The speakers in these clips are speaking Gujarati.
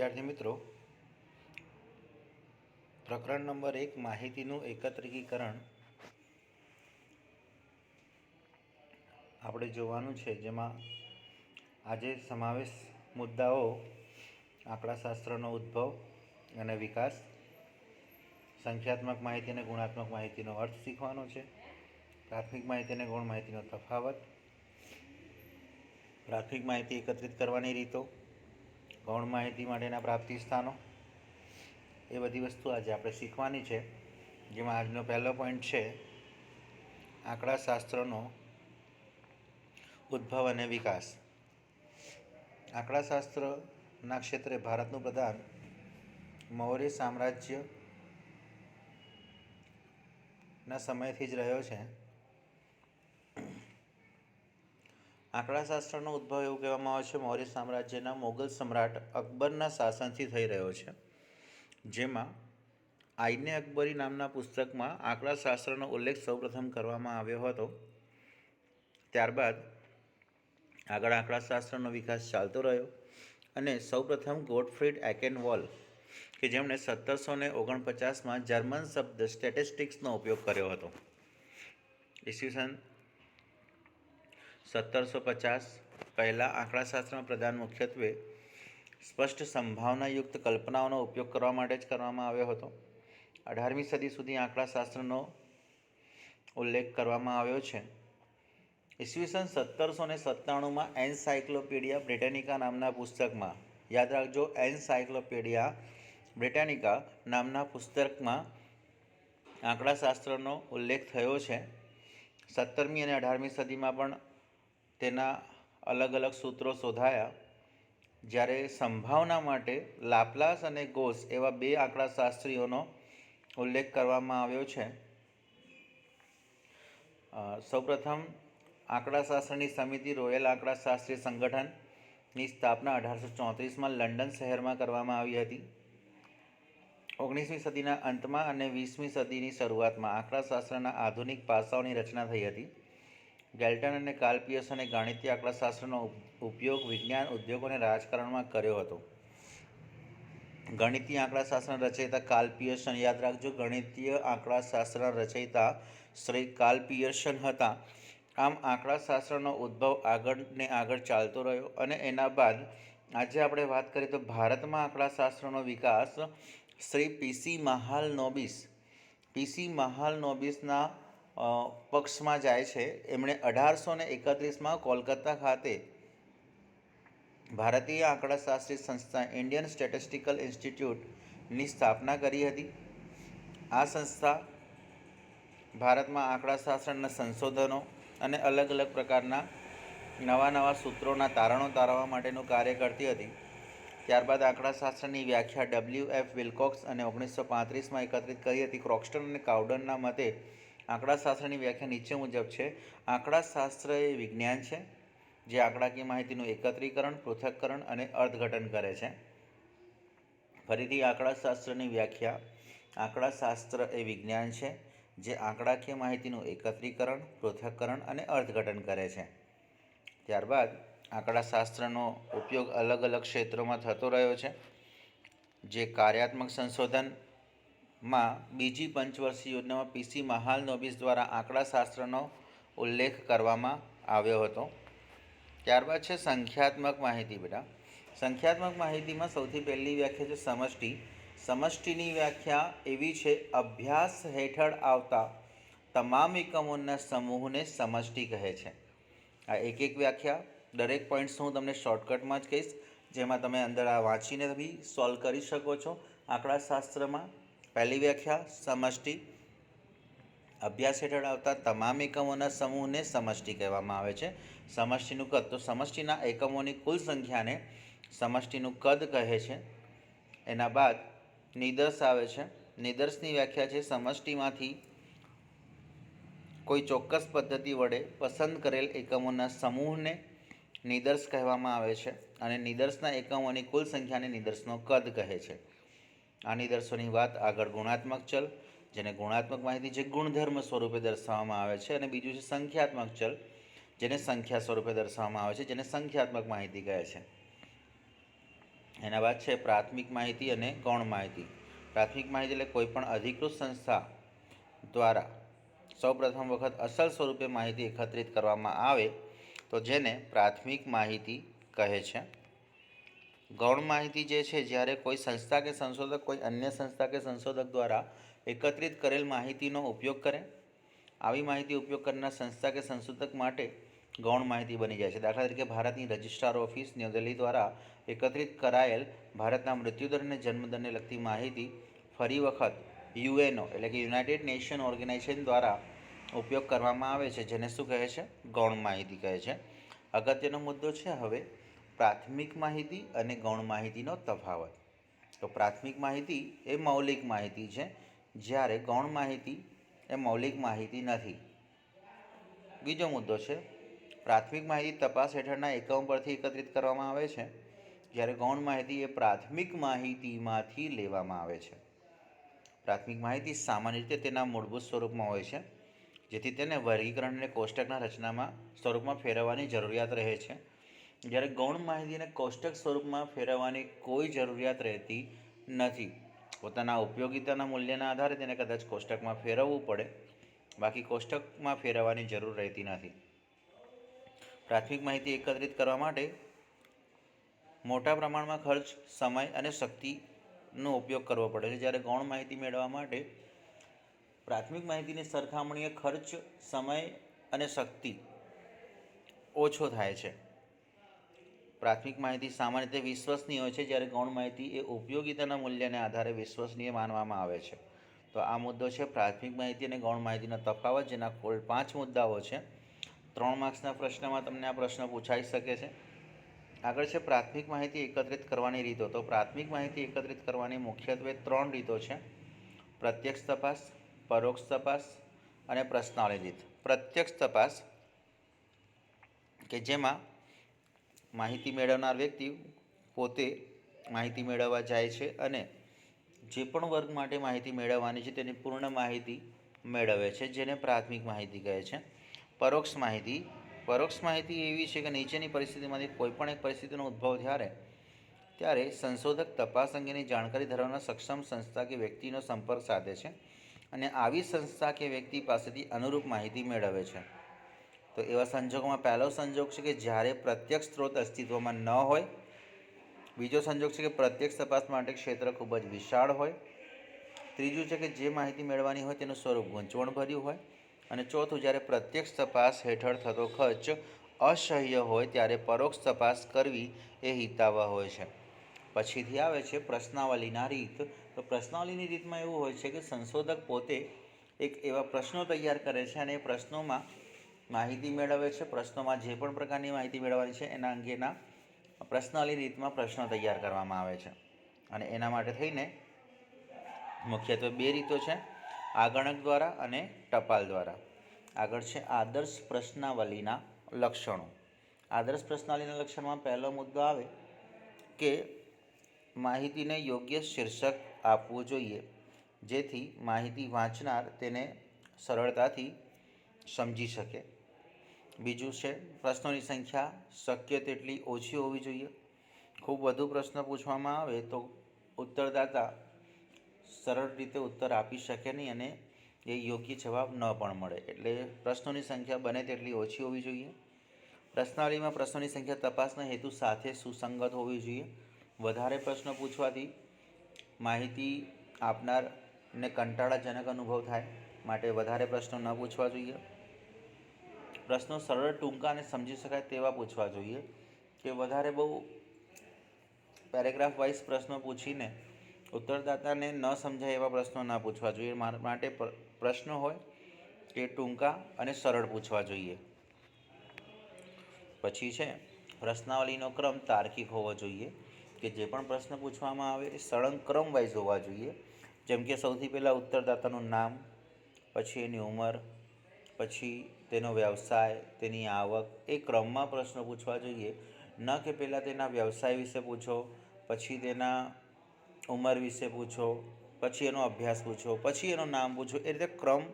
વિદ્યાર્થી મિત્રો, પ્રકરણ નંબર 1 માહિતીનું એકત્રીકરણ આપણે જોવાનું છે, જેમાં આજે સમાવેશ મુદ્દાઓ આંકડાશાસ્ત્રનો ઉદ્ભવ અને વિકાસ, સંખ્યાત્મક માહિતી અને ગુણાત્મક માહિતીનો અર્થ શીખવાનો છે, પ્રાથમિક માહિતી અને ગૌણ માહિતીનો તફાવત, પ્રાથમિક માહિતી એકત્રિત કરવાની રીતો, ગૌણ માહિતી માટેના પ્રાપ્તિ સ્થાનો, એ બધી વસ્તુ આજે આપણે શીખવાની છે. જેમાં આજનો પહેલો પોઈન્ટ છે આંકડાશાસ્ત્રનો ઉદ્ભવ અને વિકાસ. આંકડાશાસ્ત્રના ક્ષેત્રે ભારતનું પ્રદાન મૌર્ય સામ્રાજ્યના સમયથી જ રહ્યો છે. આંકડાશાસ્ત્રનો ઉદ્ભવ એવું કહેવામાં આવે છે મૌર્ય સામ્રાજ્યના મોગલ સમ્રાટ અકબરના શાસનથી થઈ રહ્યો છે, જેમાં આઈને અકબરી નામના પુસ્તકમાં આંકડાશાસ્ત્રનો ઉલ્લેખ સૌપ્રથમ કરવામાં આવ્યો હતો. ત્યારબાદ આગળ આંકડાશાસ્ત્રનો વિકાસ ચાલતો રહ્યો અને સૌપ્રથમ ગોટફ્રીડ એકેનવોલ કે જેમણે 1749માં જર્મન શબ્દ સ્ટેટિસ્ટિક્સનો ઉપયોગ કર્યો હતો. ઈસવીસન 1750 પહેલાં આંકડાશાસ્ત્રનો પ્રદાન મુખ્યત્વે સ્પષ્ટ સંભાવનાયુક્ત કલ્પનાઓનો ઉપયોગ કરવા માટે જ કરવામાં આવ્યો હતો. 18મી સદી સુધી આંકડાશાસ્ત્રનો ઉલ્લેખ કરવામાં આવ્યો છે. ઈસવીસન 1797માં એનસાઇક્લોપીડિયા બ્રિટાનિકા નામના પુસ્તકમાં, યાદ રાખજો, એનસાઇક્લોપીડિયા બ્રિટાનિકા નામના પુસ્તકમાં આંકડાશાસ્ત્રનો ઉલ્લેખ થયો છે. 17મી અને 18મી સદીમાં પણ તેના અલગ અલગ સૂત્રો શોધાયા, જ્યારે સંભાવના માટે લાપ્લાસ અને ગોસ એવા બે આંકડાશાસ્ત્રીઓનો ઉલ્લેખ કરવામાં આવ્યો છે. સૌપ્રથમ આંકડાશાસ્ત્રની સમિતિ રોયલ આંકડાશાસ્ત્રી સંગઠનની સ્થાપના 1834માં લંડન શહેરમાં કરવામાં આવી હતી. 19મી સદીના અંતમાં અને 20મી સદીની શરૂઆતમાં આંકડાશાસ્ત્રના આધુનિક પાસાઓની રચના થઈ હતી. ગેલ્ટન અને કાર્લ પિયર્સને ગાણિતીય આંકડાશાસ્ત્રનો ઉપયોગ વિજ્ઞાન, ઉદ્યોગ અને રાજકારણમાં કર્યો હતો. ગણિતીય આંકડાશાસ્ત્રના રચયિતા કાર્લ પિયર્સન, યાદ રાખજો, ગણિતીય આંકડાશાસ્ત્રના રચયિતા શ્રી કાર્લ પિયર્સન હતા. આમ આંકડાશાસ્ત્રનો ઉદ્ભવ આગળ ને આગળ ચાલતો રહ્યો અને એના બાદ આજે આપણે વાત કરીએ તો ભારતમાં આંકડાશાસ્ત્રનો વિકાસ શ્રી પીસી મહાલનોબિસના પક્ષમાં જાય છે. એમણે 1831માં કોલકાતા ખાતે ભારતીય આંકડાશાસ્ત્રી સંસ્થા ઇન્ડિયન સ્ટેટિસ્ટિકલ ઇન્સ્ટિટ્યૂટની સ્થાપના કરી હતી. આ સંસ્થા ભારતમાં આંકડાશાસ્ત્રના સંશોધનો અને અલગ અલગ પ્રકારના નવા સૂત્રોના તારણો તારવવા માટેનું કાર્ય કરતી હતી. ત્યારબાદ આંકડાશાસ્ત્રની વ્યાખ્યા WF વિલ્કોક્સ અને 1935માં એકત્રિત કરી હતી. ક્રોક્સ્ટન અને કાઉડનના મતે આંકડાશાસ્ત્રની વ્યાખ્યા નીચે મુજબ છે: આંકડાશાસ્ત્ર એ વિજ્ઞાન છે જે આંકડાકીય માહિતીનું એકત્રીકરણ, પૃથક્કરણ અને અર્થઘટન કરે છે. ફરીથી આંકડાશાસ્ત્રની વ્યાખ્યા: આંકડાશાસ્ત્ર એ વિજ્ઞાન છે જે આંકડાકીય માહિતીનું એકત્રીકરણ, પૃથક્કરણ અને અર્થઘટન કરે છે. ત્યારબાદ આંકડાશાસ્ત્રનો ઉપયોગ અલગ અલગ ક્ષેત્રોમાં થતો રહ્યો છે, જે કાર્યાત્મક સંશોધનમાં બીજી પંચવર્ષીય યોજનામાં પીસી મહાલનોબિસ દ્વારા આંકડાશાસ્ત્રનો ઉલ્લેખ કરવામાં આવ્યો હતો. ત્યારબાદ છે સંખ્યાત્મક માહિતી. બેટા, સંખ્યાત્મક માહિતીમાં સૌથી પહેલી વ્યાખ્યા છે સમષ્ટિ. સમષ્ટિની વ્યાખ્યા એવી છે: અભ્યાસ હેઠળ આવતા તમામ એકમોના સમૂહને સમષ્ટિ કહે છે. આ એક વ્યાખ્યા, દરેક પોઈન્ટ્સ હું તમને શોર્ટકટમાં જ કહીશ, જેમાં તમે અંદર આ વાંચીને બી સોલ્વ કરી શકો છો. આંકડાશાસ્ત્રમાં પહેલી વ્યાખ્યા સમષ્ટિ: અભ્યાસ હેઠળ આવતા તમામ એકમોના સમૂહને સમષ્ટિ કહેવામાં આવે છે. સમષ્ટિનું કદ, તો સમષ્ટિના એકમોની કુલ સંખ્યાને સમષ્ટિનું કદ કહે છે. એના બાદ નિદર્શ આવે છે. નિદર્શની વ્યાખ્યા છે: સમષ્ટિમાંથી કોઈ ચોક્કસ પદ્ધતિ વડે પસંદ કરેલ એકમોના સમૂહને નિદર્શ કહેવામાં આવે છે અને નિદર્શના એકમોની કુલ સંખ્યાને નિદર્શનો કદ કહે છે. આ નિદર્શોની વાત આગળ ગુણાત્મક ચલ, જેને ગુણાત્મક માહિતી જે ગુણધર્મ સ્વરૂપે દર્શાવવામાં આવે છે, અને બીજું છે સંખ્યાત્મક ચલ, જેને સંખ્યા સ્વરૂપે દર્શાવવામાં આવે છે, જેને સંખ્યાત્મક માહિતી કહે છે. એના બાદ છે પ્રાથમિક માહિતી અને ગૌણ માહિતી. પ્રાથમિક માહિતી એટલે કોઈપણ અધિકૃત સંસ્થા દ્વારા સૌપ્રથમ વખત અસલ સ્વરૂપે માહિતી એકત્રિત કરવામાં આવે તો જેને પ્રાથમિક માહિતી કહે છે. ગૌણ માહિતી જે છે, જ્યારે કોઈ સંસ્થા કે સંશોધક કોઈ અન્ય સંસ્થા કે સંશોધક દ્વારા એકત્રિત કરેલ માહિતીનો ઉપયોગ કરે. આવી માહિતી ઉપયોગ કરનાર સંસ્થા કે સંશોધક માટે ગૌણ માહિતી બની જાય છે. દાખલા તરીકે ભારતની રજિસ્ટ્રાર ઓફિસ ન્યૂ દિલ્હી દ્વારા એકત્રિત કરાયેલ ભારતના મૃત્યુદર અને જન્મદરને લગતી માહિતી ફરી વખત યુએનઓ એટલે કે યુનાઇટેડ નેશન ઓર્ગેનાઇઝેશન દ્વારા ઉપયોગ કરવામાં આવે છે, જેને શું કહે છે? ગૌણ માહિતી કહે છે. અગત્યનો મુદ્દો છે હવે પ્રાથમિક માહિતી અને ગૌણ માહિતીનો તફાવત. તો પ્રાથમિક માહિતી એ મૌલિક માહિતી છે, જ્યારે ગૌણ માહિતી એ મૌલિક માહિતી નથી. બીજો મુદ્દો છે પ્રાથમિક માહિતી તપાસ હેઠળના એકમો પરથી એકત્રિત કરવામાં આવે છે, જ્યારે ગૌણ માહિતી એ પ્રાથમિક માહિતીમાંથી લેવામાં આવે છે. પ્રાથમિક માહિતી સામાન્ય રીતે તેના મૂળભૂત સ્વરૂપમાં હોય છે, જેથી તેને વર્ગીકરણ અને કોષ્ટકના રચનામાં સ્વરૂપમાં ફેરવવાની જરૂરિયાત રહે છે. જ્યારે ગૌણ માહિતીને કોષ્ટક સ્વરૂપમાં ફેરવવાની કોઈ જરૂરિયાત રહેતી નથી. પોતાના ઉપયોગિતાના મૂલ્યના આધારે તેને કદાચ કોષ્ટકમાં ફેરવવું પડે, બાકી કોષ્ટકમાં ફેરવવાની જરૂર રહેતી નથી. પ્રાથમિક માહિતી એકત્રિત કરવા માટે મોટા પ્રમાણમાં ખર્ચ, સમય અને શક્તિનો ઉપયોગ કરવો પડે છે, જ્યારે ગૌણ માહિતી મેળવવા માટે પ્રાથમિક માહિતીની સરખામણીએ ખર્ચ, સમય અને શક્તિ ઓછો થાય છે. પ્રાથમિક માહિતી સામાન્ય રીતે વિશ્વસનીય હોય છે, જ્યારે ગૌણ માહિતી એ ઉપયોગિતાના મૂલ્યને આધારે વિશ્વસનીય માનવામાં આવે છે. તો આ મુદ્દો છે પ્રાથમિક માહિતી અને ગૌણ માહિતીનો તફાવત, જેના કુલ 5 મુદ્દાઓ છે. 3 માર્ક્સના પ્રશ્નમાં તમને આ પ્રશ્ન પૂછાઈ શકે છે. આગળ છે પ્રાથમિક માહિતી એકત્રિત કરવાની રીતો. તો પ્રાથમિક માહિતી એકત્રિત કરવાની મુખ્યત્વે 3 રીતો છે: પ્રત્યક્ષ તપાસ, પરોક્ષ તપાસ અને પ્રશ્નાવલી રીત. પ્રત્યક્ષ તપાસ કે જેમાં માહિતી મેળવનાર વ્યક્તિ પોતે માહિતી મેળવવા જાય છે અને જે પણ વર્ગ માટે માહિતી મેળવવાની છે તેની પૂર્ણ માહિતી મેળવે છે, જેને પ્રાથમિક માહિતી કહે છે. પરોક્ષ માહિતી એવી છે કે નીચેની પરિસ્થિતિમાંથી કોઈપણ એક પરિસ્થિતિનો ઉદ્ભવ ત્યારે સંશોધક તપાસ અંગેની જાણકારી ધરાવનાર સક્ષમ સંસ્થા કે વ્યક્તિનો સંપર્ક સાધે છે અને આવી સંસ્થા કે વ્યક્તિ પાસેથી અનુરૂપ માહિતી મેળવે છે. તો એવા સંજોગોમાં પહેલો સંજોગ છે કે જ્યારે પ્રત્યક્ષ સ્ત્રોત અસ્તિત્વમાં ન હોય. બીજો સંજોગ છે કે પ્રત્યક્ષ તપાસ માટે ક્ષેત્ર ખૂબ જ વિશાળ હોય. ત્રીજું છે કે જે માહિતી મેળવવાની હોય તેનું સ્વરૂપ ગૂંચવણભર્યું હોય. અને ચોથું, જ્યારે પ્રત્યક્ષ તપાસ હેઠળ થતો ખર્ચ અસહ્ય હોય ત્યારે પરોક્ષ તપાસ કરવી એ હિતાવહ હોય છે. પછીથી આવે છે પ્રશ્નાવલીના રીત. તો પ્રશ્નાવલીની રીતમાં એવું હોય છે કે સંશોધક પોતે એક એવા પ્રશ્નો તૈયાર કરે છે અને એ પ્રશ્નોમાં માહિતી મેળવે છે. પ્રશ્નોમાં જે પણ પ્રકારની માહિતી મેળવવાની છે એના અંગેના પ્રશ્નાવલી રીતમાં પ્રશ્નો તૈયાર કરવામાં આવે છે. અને એના માટે થઈને મુખ્યત્વે 2 રીતો છે: આગણક દ્વારા અને ટપાલ દ્વારા. આગળ છે આદર્શ પ્રશ્નાવલીના લક્ષણો. આદર્શ પ્રશ્નાવલીના લક્ષણમાં પહેલો મુદ્દો આવે કે માહિતીને યોગ્ય શીર્ષક આપવું જોઈએ, જેથી માહિતી વાંચનાર તેને સરળતાથી સમજી શકે. બીજું છે પ્રશ્નોની સંખ્યા શક્ય તેટલી ઓછી હોવી જોઈએ. ખૂબ વધુ પ્રશ્ન પૂછવામાં આવે તો ઉત્તરદાતા સરળ રીતે ઉત્તર આપી શકે નહીં અને એ યોગ્ય જવાબ ન પણ મળે. એટલે પ્રશ્નોની સંખ્યા બને તેટલી ઓછી હોવી જોઈએ. પ્રશ્નાવલીમાં પ્રશ્નોની સંખ્યા તપાસના હેતુ સાથે સુસંગત હોવી જોઈએ. વધારે પ્રશ્નો પૂછવાથી માહિતી આપનારને કંટાળાજનક અનુભવ થાય, માટે વધારે પ્રશ્નો ન પૂછવા જોઈએ. પ્રશ્નો સરળ, ટૂંકા અને સમજી શકાય તેવા પૂછવા જોઈએ, કે વધારે બહુ પેરેગ્રાફ વાઇઝ પ્રશ્નો પૂછીને ઉત્તરદાતાને ન સમજાય એવા પ્રશ્નો ના પૂછવા જોઈએ. માટે પ્રશ્નો હોય એ ટૂંકા અને સરળ પૂછવા જોઈએ. પછી છે પ્રશ્નાવલીનો ક્રમ તાર્કિક હોવો જોઈએ, કે જે પણ પ્રશ્ન પૂછવામાં આવે એ સળંગ ક્રમ વાઇઝ હોવા જોઈએ. જેમ કે સૌથી પહેલાં ઉત્તરદાતાનું નામ, પછી એની ઉંમર, પછી તેનો વ્યવસાય, તેની આવક, એ ક્રમમાં પ્રશ્નો પૂછવા જોઈએ. ન કે પહેલાં તેના વ્યવસાય વિશે પૂછો, પછી તેના ઉંમર વિશે પૂછો, પછી એનો અભ્યાસ પૂછો, પછી એનું નામ પૂછો. એ રીતે ક્રમ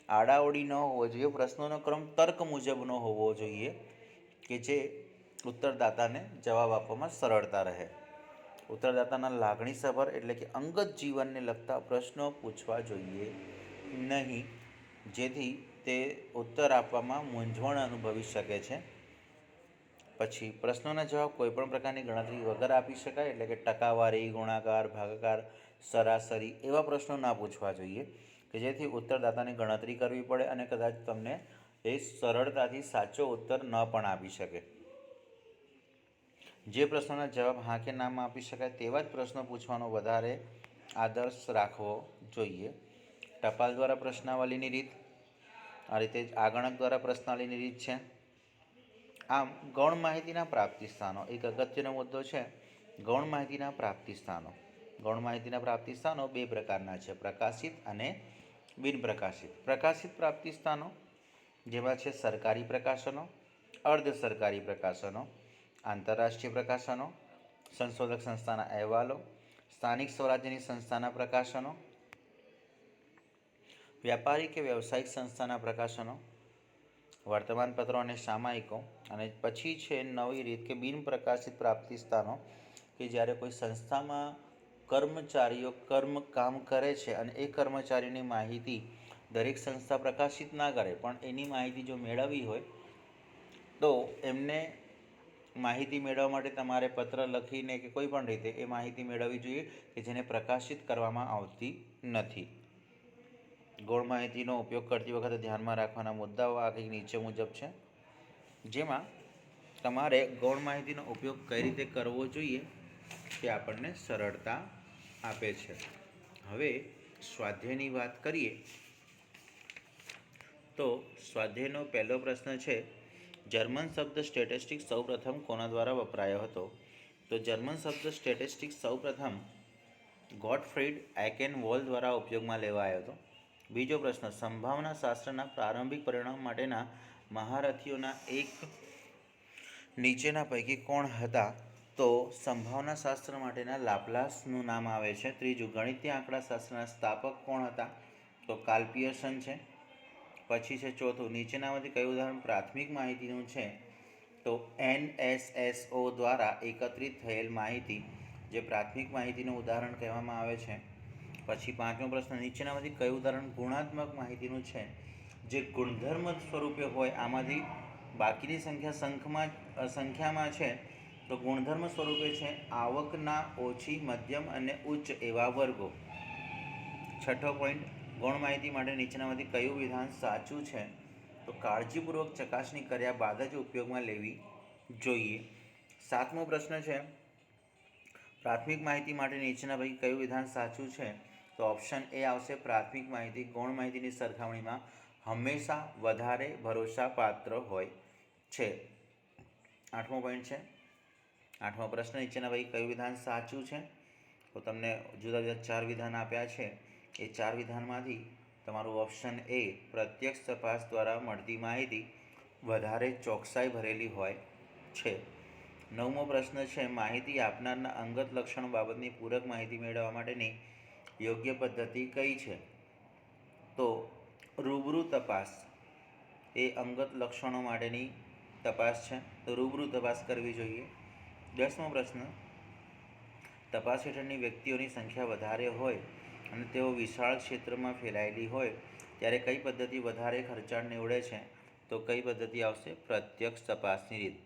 આડાઓડી ન હોવો જોઈએ. પ્રશ્નોનો ક્રમ તર્ક મુજબનો હોવો જોઈએ, કે જે ઉત્તરદાતાને જવાબ આપવામાં સરળતા રહે. ઉત્તરદાતાના લાગણીસભર એટલે કે અંગત જીવનને લગતા પ્રશ્નો પૂછવા જોઈએ નહીં, જેથી તે ઉત્તર આપવામાં મૂંઝવણ અનુભવી શકે છે. પછી પ્રશ્નોના જવાબ કોઈપણ પ્રકારની ગણતરી વગર આપી શકાય, એટલે કે ટકાવારી, ગુણાકાર, ભાગાકાર, સરાસરી એવા પ્રશ્નો ના પૂછવા જોઈએ કે જેથી ઉત્તરદાતાને ગણતરી કરવી પડે અને કદાચ તમને એ સરળતાથી સાચો ઉત્તર ન પણ આપી શકે. જે પ્રશ્નોના જવાબ હા કે નામાં આપી શકાય તેવા જ પ્રશ્નો પૂછવાનો વધારે આદર્શ રાખવો જોઈએ. ટપાલ દ્વારા પ્રશ્નાવલીની રીત, આ રીતે જ આગણક દ્વારા પ્રશ્નાવલીની રીત છે. આમ ગૌણ માહિતીના પ્રાપ્તિ સ્થાનો એક અગત્યનો મુદ્દો છે. ગૌણ માહિતીના પ્રાપ્તિ સ્થાનો. ગૌણ માહિતીના પ્રાપ્તિ સ્થાનો બે પ્રકારના છે, પ્રકાશિત અને બિનપ્રકાશિત. પ્રકાશિત પ્રાપ્તિ સ્થાનો જેવા છે સરકારી પ્રકાશનો, અર્ધ સરકારી પ્રકાશનો, આંતરરાષ્ટ્રીય પ્રકાશનો, સંશોધક સંસ્થાના અહેવાલો, સ્થાનિક સ્વરાજ્યની સંસ્થાના પ્રકાશનો, વ્યાપારી કે વ્યવસાયિક સંસ્થાના પ્રકાશનો, વર્તમાનપત્રો અને સામાયિકો. અને પછી છે નવી રીત કે બિનપ્રકાશિત પ્રાપ્તિ સ્થાનો કે જ્યારે કોઈ સંસ્થામાં કર્મચારીઓ કામ કરે છે અને એ કર્મચારીની માહિતી દરેક સંસ્થા પ્રકાશિત ના કરે, પણ એની માહિતી જો મેળવવી હોય તો એમને માહિતી મેળવવા માટે તમારે પત્ર લખીને કે કોઈ પણ રીતે એ માહિતી મેળવવી જોઈએ કે જેને પ્રકાશિત કરવામાં આવતી નથી. ગૌણ માહિતીનો ઉપયોગ કરતી વખતે ધ્યાનમાં રાખવાના મુદ્દાઓ આ કંઈક નીચે મુજબ છે, જેમાં તમારે ગૌણ માહિતીનો ઉપયોગ કઈ રીતે કરવો જોઈએ તે આપણને સરળતા આપે છે. હવે સ્વાધ્યાયની વાત કરીએ તો સ્વાધ્યાયનો પહેલો પ્રશ્ન છે, જર્મન શબ્દ સ્ટેટિસ્ટિક્સ સૌપ્રથમ કોના દ્વારા વપરાયો હતો? તો જર્મન શબ્દ સ્ટેટિસ્ટિક્સ સૌપ્રથમ ગોટફ્રીડ આઇકેનવોલ દ્વારા ઉપયોગમાં લેવાયો હતો. બીજો પ્રશ્ન, સંભાવના શાસ્ત્રના પ્રારંભિક પરિણામ માટેના મહારથીઓના એક નીચેના પૈકી કોણ હતા? તો સંભાવના શાસ્ત્ર માટેના લાપ્લાસનું નામ આવે છે. ત્રીજું, ગણિતીય આંકડાશાસ્ત્રના સ્થાપક કોણ હતા? તો કાર્લ પિયર્સન છે. પછી છે ચોથું, નીચેનામાંથી કયું ઉદાહરણ પ્રાથમિક માહિતીનું છે? તો NSSO દ્વારા એકત્રિત થયેલ માહિતી જે પ્રાથમિક માહિતીનું ઉદાહરણ કહેવામાં આવે છે. પછી પાંચમો પ્રશ્ન, નીચેનામાંથી કયું ઉદાહરણ ગુણાત્મક માહિતીનું છે? જે ગુણધર્મ સ્વરૂપે હોય, આમાંથી બાકીની સંખ્યામાં છે તો ગુણધર્મ સ્વરૂપે છે આવકના ઓછી, મધ્યમ અને ઉચ્ચ એવા વર્ગો. છઠ્ઠો પોઈન્ટ, ગૌણ માહિતી માટે નીચેનામાંથી કયું વિધાન સાચું છે? તો કાળજીપૂર્વક ચકાસણી કર્યા બાદ જ ઉપયોગમાં લેવી જોઈએ. સાતમો પ્રશ્ન છે, પ્રાથમિક માહિતી માટે નીચેના પૈકી કયું વિધાન સાચું છે? તો ઓપ્શન એ આવશે, પ્રાથમિક માહિતી ગૌણ માહિતીની સરખામણીમાં હંમેશા વધારે ભરોસાપાત્ર હોય છે. આઠમો પોઈન્ટ છે, આઠમો પ્રશ્ન, નીચેના પૈકી કયું વિધાન સાચું છે? તો તમને જુદા જુદા 4 વિધાન આપ્યા છે. એ 4 વિધાનમાંથી તમારું ઓપ્શન એ, પ્રત્યક્ષ તપાસ દ્વારા મળતી માહિતી વધારે ચોકસાઈ ભરેલી હોય છે. નવમો પ્રશ્ન છે, માહિતી આપનારના અંગત લક્ષણો બાબતની પૂરક માહિતી મેળવવા માટેની યોગ્ય પદ્ધતિ કઈ છે? તો રૂબરૂ તપાસ એ અંગત લક્ષણો માટેની તપાસ છે, તો રૂબરૂ તપાસ કરવી જોઈએ. 10મો પ્રશ્ન, તપાસ હેઠળની વ્યક્તિઓની સંખ્યા વધારે હોય અને તેઓ વિશાળ ક્ષેત્રમાં ફેલાયેલી હોય ત્યારે કઈ પદ્ધતિ વધારે ખર્ચાળ નીવડે છે? તો કઈ પદ્ધતિ આવશે? પ્રત્યક્ષ તપાસની રીત.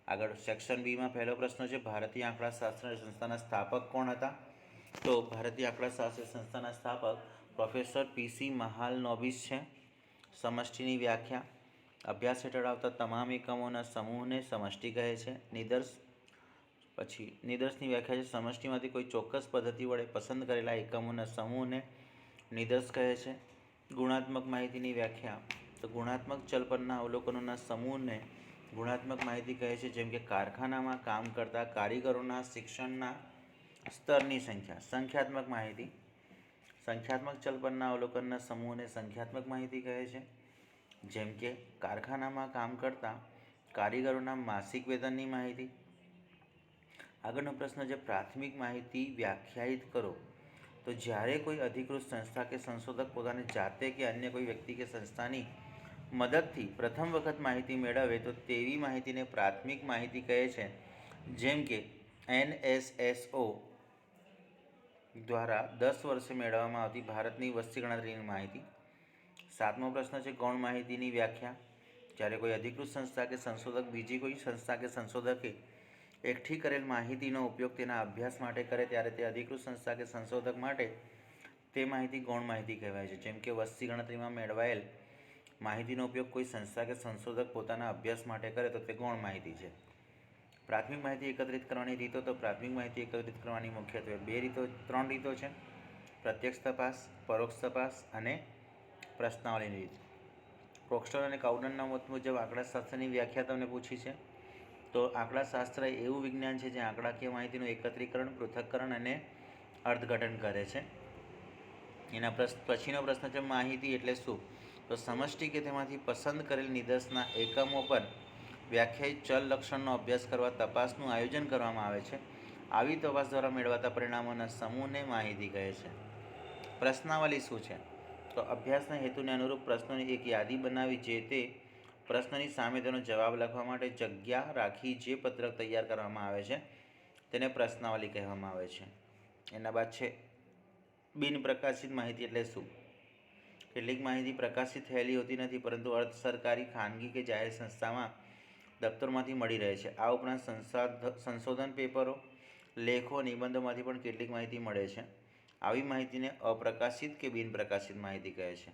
આગળ સેક્શન બીમાં પહેલો પ્રશ્ન છે, ભારતીય આંકડાશાસ્ત્ર સંસ્થાના સ્થાપક કોણ હતા? તો ભારતીય આંકડાશાસ્ત્ર સંસ્થાના સ્થાપક પ્રોફેસર PC મહાલનોબિસ છે. સમષ્ટિની વ્યાખ્યા, અભ્યાસ હેઠળ આવતા તમામ એકમોના સમૂહને સમષ્ટિ કહે છે. નિદર્શની વ્યાખ્યા છે, સમષ્ટિમાંથી કોઈ ચોક્કસ પદ્ધતિ વડે પસંદ કરેલા એકમોના સમૂહને નિદર્શ કહે છે. ગુણાત્મક માહિતીની વ્યાખ્યા, તો ગુણાત્મક ચલ પરના અવલોકનોના સમૂહને ગુણાત્મક માહિતી કહે છે, જેમ કે કારખાનામાં કામ કરતા કારીગરોના શિક્ષણના સ્તરની સંખ્યા. સંખ્યાત્મક માહિતી, સંખ્યાત્મક ચલ પરના અવલોકનના સમૂહને સંખ્યાત્મક માહિતી કહે છે, જેમ કે કારખાનામાં કામ કરતા કારીગરોના માસિક વેતનની માહિતી. આગળનો પ્રશ્ન છે, પ્રાથમિક માહિતી વ્યાખ્યાયિત કરો. તો જ્યારે કોઈ અધિકૃત સંસ્થા કે સંશોધક પોતાની જાતે કે અન્ય કોઈ વ્યક્તિ કે સંસ્થાની મદદથી પ્રથમ વખત માહિતી મેળવે તો તેવી માહિતીને પ્રાથમિક માહિતી કહે છે, જેમ કે NSSO દ્વારા 10 વર્ષે મેળવવામાં આવતી ભારતની વસ્તી ગણતરીની માહિતી. 7મો પ્રશ્ન છે ગૌણ માહિતીની વ્યાખ્યા. જ્યારે કોઈ અધિકૃત સંસ્થા કે સંશોધક બીજી કોઈ સંસ્થા કે સંશોધકે એકઠી કરેલ માહિતીનો ઉપયોગ તેના અભ્યાસ માટે કરે ત્યારે તે અધિકૃત સંસ્થા કે સંશોધક માટે તે માહિતી ગૌણ માહિતી કહેવાય છે. જેમ કે વસ્તી ગણતરીમાં મેળવાયેલ માહિતીનો ઉપયોગ કોઈ સંસ્થા કે સંશોધક પોતાના અભ્યાસ માટે કરે તો તે ગૌણ માહિતી છે. પ્રાથમિક માહિતી એકત્રિત કરવાની રીતો. તો પ્રાથમિક માહિતી એકત્રિત કરવાની મુખ્યત્વે 3 રીતો છે: પ્રત્યક્ષ તપાસ, પરોક્ષ તપાસ અને પ્રશ્નાવલીની રીત. પ્રોક્સ્ટર અને કાઉડનના મત મુજબ આંકડાશાસ્ત્રની વ્યાખ્યા તમને પૂછી છે. તો આંકડાશાસ્ત્ર એવું વિજ્ઞાન છે જે આંકડાકીય માહિતીનું એકત્રીકરણ, પૃથક્કરણ અને અર્થઘટન કરે છે. એના પછીનો પ્રશ્ન છે માહિતી એટલે શું? તો સમષ્ટિ કે તેમાંથી પસંદ કરેલ નિદર્શના એકમો પર વ્યાખ્યાયિત ચલ લક્ષણનો અભ્યાસ કરવા તપાસનું આયોજન કરવામાં આવે છે. આવી તપાસ દ્વારા મેળવાતા પરિણામોના સમૂહને માહિતી કહે છે. પ્રશ્નાવલી શું છે? તો અભ્યાસના હેતુને અનુરૂપ પ્રશ્નોની એક યાદી બનાવી જે તે પ્રશ્નની સામે તેનો જવાબ લખવા માટે જગ્યા રાખી જે પત્રક તૈયાર કરવામાં આવે છે તેને પ્રશ્નાવલી કહેવામાં આવે છે. એના બાદ છે બિન પ્રકાશિત માહિતી એટલે શું? કેટલીક માહિતી પ્રકાશિત થયેલી હોતી નથી પરંતુ અર્ધ સરકારી, ખાનગી કે જાહેર સંસ્થામાં દફતરમાંથી મળી રહે છે. આ ઉપરાંત સંશોધન પેપરો, લેખો, નિબંધોમાંથી પણ કેટલીક માહિતી મળે છે. આવી માહિતીને અપ્રકાશિત કે બિન પ્રકાશિત માહિતી કહે છે.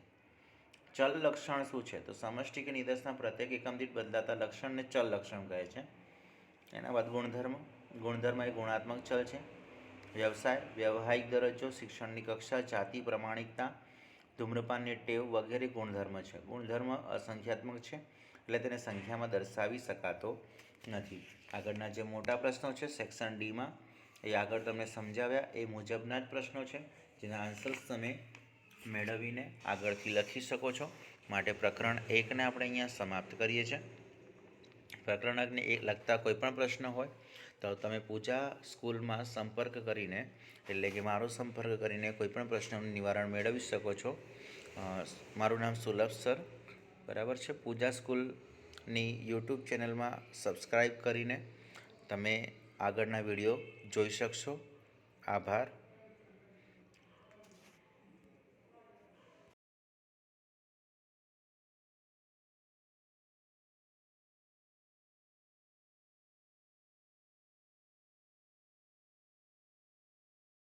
ચલ લક્ષણ શું છે? તો સમષ્ટિ કે નિદર્શના પ્રત્યેક એકમ દીઠ બદલાતા લક્ષણને ચલ લક્ષણ કહે છે. એના બાદ ગુણધર્મ. ગુણધર્મ એ ગુણાત્મક ચલ છે. વ્યવસાય, વ્યવહારિક દરજ્જો, શિક્ષણની કક્ષા, જાતિ, પ્રમાણિકતા, ધૂમ્રપાનની ટેવ વગેરે ગુણધર્મ છે. ગુણધર્મ અસંખ્યાત્મક છે એટલે તેને સંખ્યામાં દર્શાવી શકાતો નથી. આગળના જે મોટા પ્રશ્નો છે સેક્શન ડીમાં એ આગળ તમને સમજાવ્યા એ મુજબના જ પ્રશ્નો છે જેના આન્સર્સ તમે મેળવીને આગળથી લખી શકો છો. માટે પ્રકરણ 1ને આપણે અહીંયા સમાપ્ત કરીએ છીએ. પ્રકરણ 1ને લગતા કોઈ પણ પ્રશ્ન હોય તો તમે પૂજા સ્કૂલમાં સંપર્ક કરીને એટલે કે મારો સંપર્ક કરીને કોઈ પણ પ્રશ્નનું નિવારણ મેળવી શકો છો. મારું નામ સુલભ સર, બરાબર છે. પૂજા સ્કૂલની યુટ્યુબ ચેનલમાં સબસ્ક્રાઈબ કરીને તમે આગળના વિડીયો જોઈ શકશો. આભાર.